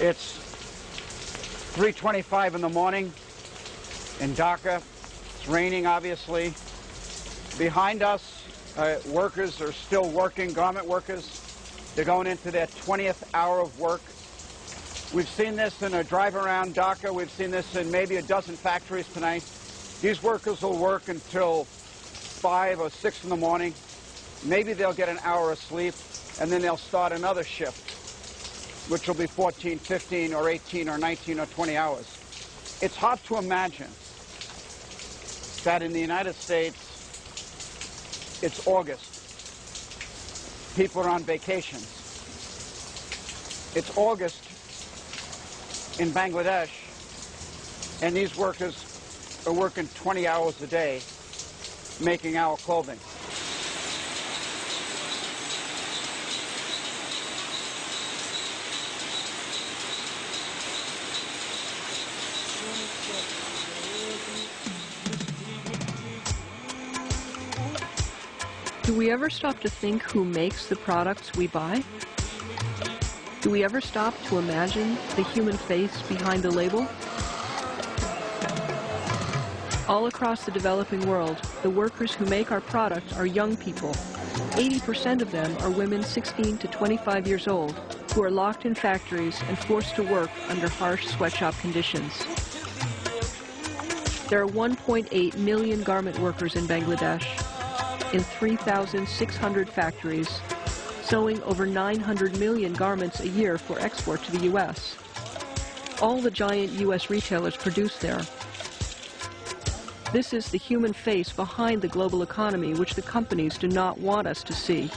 It's 3:25 in the morning in Dhaka. It's raining, obviously. Behind us, workers are still working, garment workers. They're going into their 20th hour of work. We've seen this in a drive around Dhaka. We've seen this in maybe a dozen factories tonight. These workers will work until 5 or 6 in the morning. Maybe they'll get an hour of sleep, and then they'll start another shift, which will be 14, 15, or 18, or 19, or 20 hours. It's hard to imagine that in the United States, it's August. People are on vacations. It's August in Bangladesh, and these workers are working 20 hours a day making our clothing. Do we ever stop to think who makes the products we buy? Do we ever stop to imagine the human face behind the label? All across the developing world, the workers who make our products are young people. 80% of them are women 16 to 25 years old who are locked in factories and forced to work under harsh sweatshop conditions. There are 1.8 million garment workers in Bangladesh, in 3,600 factories, sewing over 900 million garments a year for export to the U.S. All the giant U.S. retailers produce there. This is the human face behind the global economy, which the companies do not want us to see.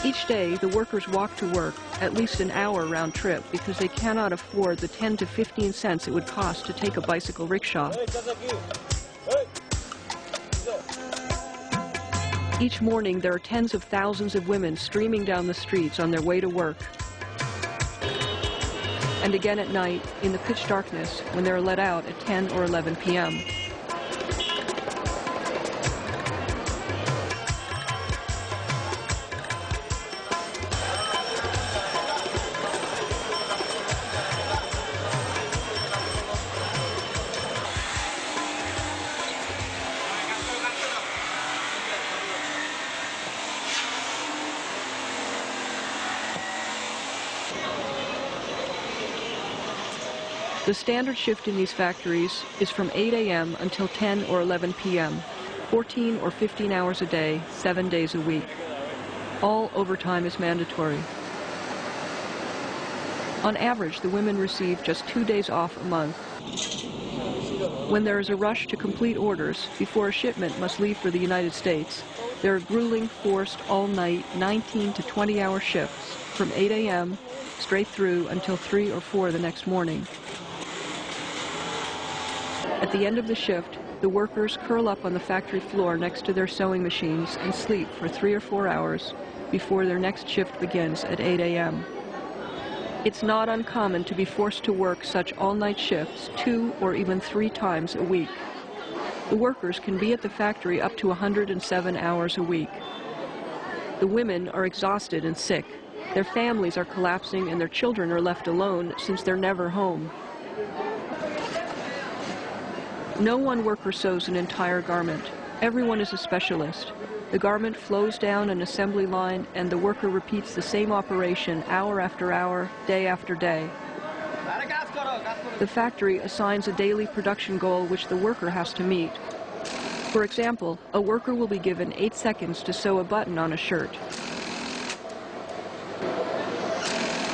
Each day, the workers walk to work at least an hour round trip because they cannot afford the 10 to 15 cents it would cost to take a bicycle rickshaw. Each morning, there are tens of thousands of women streaming down the streets on their way to work. And again at night, in the pitch darkness, when they're let out at 10 or 11 p.m. The standard shift in these factories is from 8 a.m. until 10 or 11 p.m., 14 or 15 hours a day, 7 days a week. All overtime is mandatory. On average, the women receive just 2 days off a month. When there is a rush to complete orders before a shipment must leave for the United States, there are grueling, forced, all-night, 19 to 20-hour shifts from 8 a.m. straight through until 3 or 4 the next morning. At the end of the shift, the workers curl up on the factory floor next to their sewing machines and sleep for 3 or 4 hours before their next shift begins at 8 a.m. It's not uncommon to be forced to work such all-night shifts 2 or even 3 times a week. The workers can be at the factory up to 107 hours a week. The women are exhausted and sick. Their families are collapsing and their children are left alone since they're never home. No one worker sews an entire garment. Everyone is a specialist. The garment flows down an assembly line and the worker repeats the same operation hour after hour, day after day. The factory assigns a daily production goal which the worker has to meet. For example, a worker will be given 8 seconds to sew a button on a shirt.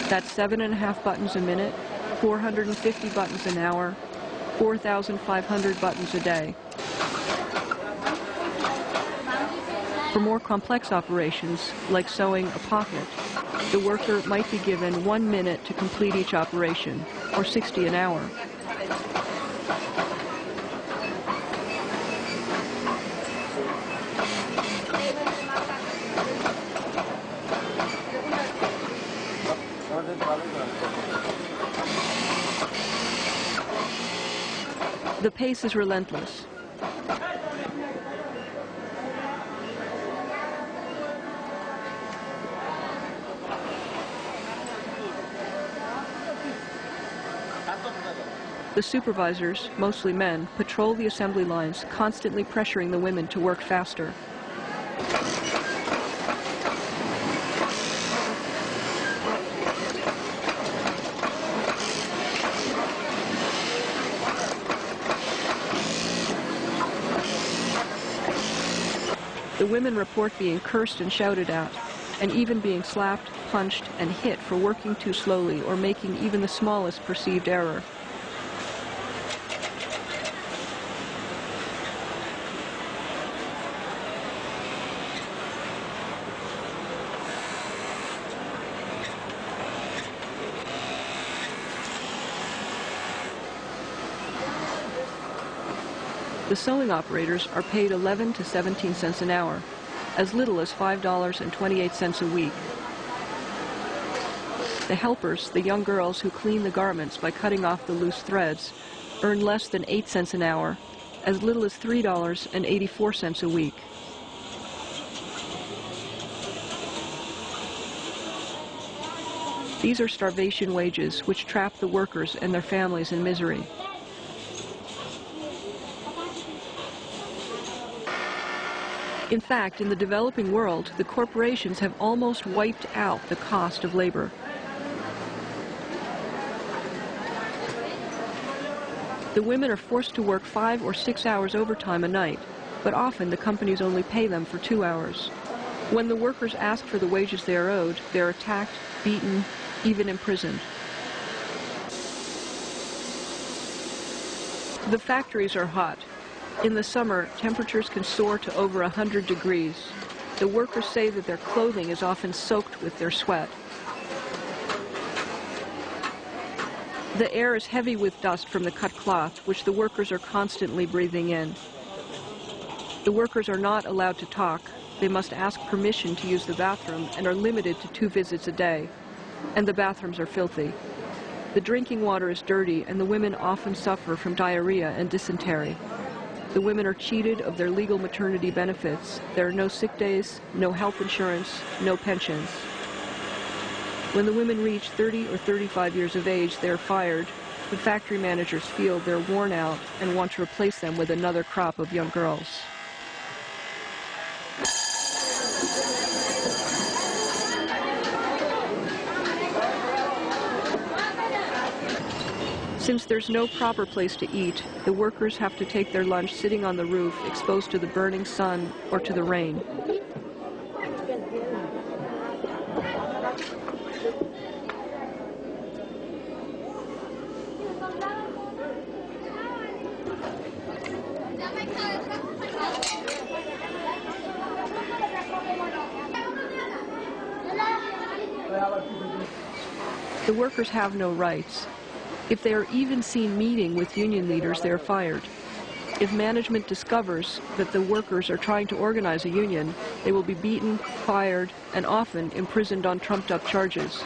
That's 7.5 buttons a minute, 450 buttons an hour, 4,500 buttons a day. For more complex operations, like sewing a pocket, the worker might be given 1 minute to complete each operation, or 60 an hour. The pace is relentless. The supervisors, mostly men, patrol the assembly lines, constantly pressuring the women to work faster. The women report being cursed and shouted at, and even being slapped, punched, and hit for working too slowly or making even the smallest perceived error. The sewing operators are paid 11 to 17 cents an hour, as little as $5.28 a week. The helpers, the young girls who clean the garments by cutting off the loose threads, earn less than 8 cents an hour, as little as $3.84 a week. These are starvation wages which trap the workers and their families in misery. In fact, in the developing world, the corporations have almost wiped out the cost of labor. The women are forced to work 5 or 6 hours overtime a night, but often the companies only pay them for 2 hours. When the workers ask for the wages they are owed, they are attacked, beaten, even imprisoned. The factories are hot. In the summer, temperatures can soar to over 100 degrees. The workers say that their clothing is often soaked with their sweat. The air is heavy with dust from the cut cloth, which the workers are constantly breathing in. The workers are not allowed to talk. They must ask permission to use the bathroom and are limited to 2 visits a day. And the bathrooms are filthy. The drinking water is dirty, and the women often suffer from diarrhea and dysentery. The women are cheated of their legal maternity benefits. There are no sick days, no health insurance, no pensions. When the women reach 30 or 35 years of age, they are fired. The factory managers feel they're worn out and want to replace them with another crop of young girls. Since there's no proper place to eat, the workers have to take their lunch sitting on the roof, exposed to the burning sun or to the rain. The workers have no rights. If they are even seen meeting with union leaders, they are fired. If management discovers that the workers are trying to organize a union, they will be beaten, fired, and often imprisoned on trumped-up charges.